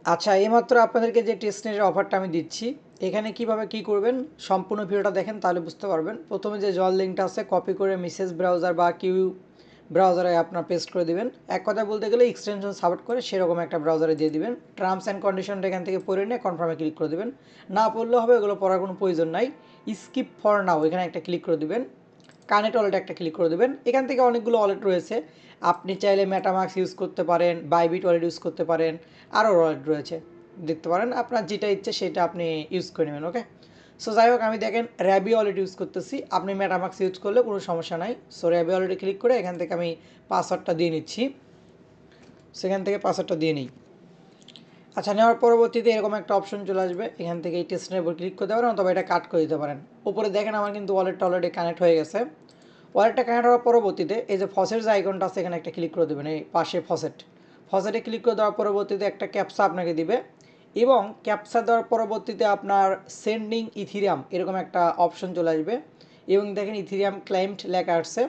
আচ্ছা, এইমাত্র আপনাদেরকে যে টেস্টনেটের অফারটা আমি দিচ্ছি, এখানে কিভাবে কি করবেন সম্পূর্ণ ভিডিওটা দেখেন, তাহলে বুঝতে পারবেন। প্রথমে যে জল লিঙ্কটা আছে কপি করে মেসেজ ব্রাউজার বা কিউ ব্রাউজারে আপনার পেস্ট করে দিবেন। এক কথা বলতে গেলে এক্সটেনশন সাপোর্ট করে সেরকম একটা ব্রাউজারে দিয়ে দিবেন। টার্মস অ্যান্ড কন্ডিশনটা এখান থেকে পড়ে নিয়ে কনফার্মে ক্লিক করে দিবেন। না পড়লেও হবে, এগুলো পড়ার কোনো প্রয়োজন নাই। স্কিপ ফর নাও এখানে একটা ক্লিক করে দিবেন। কানেক্ট ওয়ালেট একটা ক্লিক করে দেবেন। এখান থেকে অনেকগুলো ওয়ালেট রয়েছে, আপনি চাইলে মেটামাক্স ইউজ করতে পারেন, বাইবিট ওয়ালেট ইউজ করতে পারেন, আরও ওয়ালেট রয়েছে, দেখতে পারেন। আপনার যেটা ইচ্ছে সেটা আপনি ইউজ করে নেবেন। ওকে, সো যাই হোক, আমি দেখেন র্যাবি ওয়ালেট ইউজ করতেছি, আপনি মেটামাক্স ইউজ করলে কোনো সমস্যা নাই। সো র্যাবি ওয়ালেটে ক্লিক করে এখান থেকে আমি পাসওয়ার্ডটা দিয়ে নিচ্ছি। সেখান থেকে পাসওয়ার্ডটা দিয়ে নিই। আচ্ছা, নেওয়ার পরবর্তীতে এরকম একটা অপশন চলে আসবে, এখান থেকে এই টেস্টের উপর ক্লিক করতে পারেন অথবা এটা কাট করে দিতে পারেন। উপরে দেখেন আমার কিন্তু ওয়ালেটটা অলরেডি কানেক্ট হয়ে গেছে। ওয়ালেটটা কানেক্ট হওয়ার পরবর্তীতে এই যে ফসেট যে আইকনটা আছে এখানে একটা ক্লিক করে দেবেন, এই পাশে ফসেটে ক্লিক করে দেওয়ার পরবর্তীতে একটা ক্যাপসা আপনাকে দিবে, এবং ক্যাপসা দেওয়ার পরবর্তীতে আপনার সেন্ডিং ইথিরিয়াম এরকম একটা অপশন চলে আসবে, এবং দেখেন ইথিরিয়াম ক্লাইমড লেখা আসছে।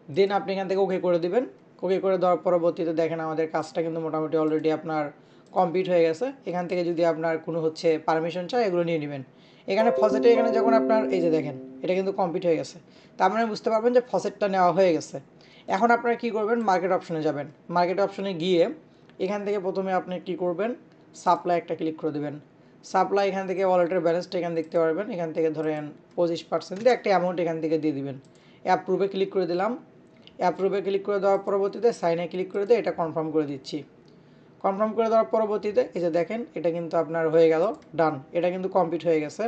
দেন আপনি এখান থেকে ওকে করে দিবেন। ওকে করে দেওয়ার পরবর্তীতে দেখেন আমাদের কাজটা কিন্তু মোটামুটি অলরেডি আপনার কমপ্লিট হয়ে গেছে। এখান থেকে যদি আপনার কোনো পারমিশন চাই এগুলো নিয়ে নেবেন। এখানে ফসেটে এখানে যখন আপনার এই যে দেখেন এটা কিন্তু কমপ্লিট হয়ে গেছে, তার মানে বুঝতে পারবেন যে ফসেটটা নেওয়া হয়ে গেছে। এখন আপনারা কী করবেন, মার্কেট অপশনে যাবেন। মার্কেট অপশনে গিয়ে এখান থেকে প্রথমে আপনি কী করবেন, সাপ্লাই একটা ক্লিক করে দেবেন। সাপ্লাই এখান থেকে ওয়ালেটের ব্যালেন্সটা এখানে দেখতে পারবেন। এখান থেকে ধরেন 25% দিয়ে একটা অ্যামাউন্ট এখান থেকে দিয়ে দিবেন। অ্যাপ্রুভে ক্লিক করে দিলাম। অ্যাপ্রুভে ক্লিক করে দেওয়ার পরবর্তীতে সাইনে ক্লিক করে দিয়ে এটা কনফার্ম করে দিচ্ছি। কনফার্ম করে দেওয়ার পরবর্তীতে এই যে দেখেন এটা কিন্তু আপনার হয়ে গেল, ডান, এটা কিন্তু কমপ্লিট হয়ে গেছে।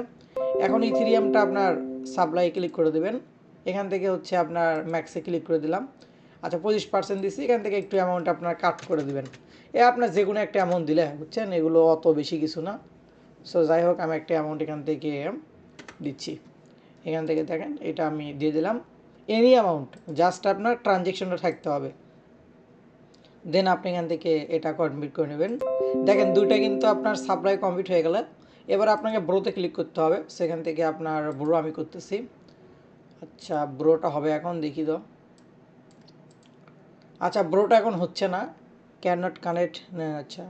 এখন ইথিরিয়ামটা আপনার সাপ্লাই ক্লিক করে দেবেন। এখান থেকে আপনার ম্যাক্সে ক্লিক করে দিলাম। আচ্ছা, 25% দিচ্ছি, এখান থেকে একটু অ্যামাউন্ট আপনার কাট করে দিবেন। আপনার যে কোনো একটা অ্যামাউন্ট দিলে বুঝছেন, এগুলো অত বেশি কিছু না। সো যাই হোক, আমি একটা অ্যামাউন্ট এখান থেকে দিচ্ছি। এখান থেকে দেখেন এটা আমি দিয়ে দিলাম। এনি অ্যামাউন্ট, জাস্ট আপনার ট্রানজ্যাকশনটা থাকতে হবে। দেন আপনি এখান থেকে এটা কমপ্লিট করে নেবেন। দেখেন দুইটা কিন্তু আপনার সাপ্লাই কমপ্লিট হয়ে গেলে এবার আপনাকে ব্রোতে ক্লিক করতে হবে। সেখান থেকে আপনার ব্রো আমি করতেছি। আচ্ছা, ব্রোটা হবে এখন, দেখি তো। আচ্ছা, ব্রোটা এখন হচ্ছে না, ক্যান নট কানেক্ট। আচ্ছা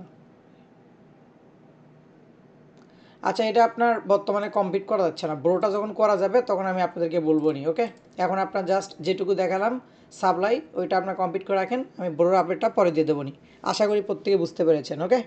আচ্ছা, এটা আপনার বর্তমানে কমপ্লিট করা যাচ্ছে না। ব্রোটা যখন করা যাবে তখন আমি আপনাদেরকে বলবো নি। ওকে, এখন আপনার জাস্ট যেটুকু দেখালাম সাপ্লাই, ওইটা আপনার কমপ্লিট করে রাখেন, আমি ব্রোর আপডেটটা পরে দিয়ে দেবো নি। আশা করি প্রত্যেকে বুঝতে পেরেছেন। ওকে।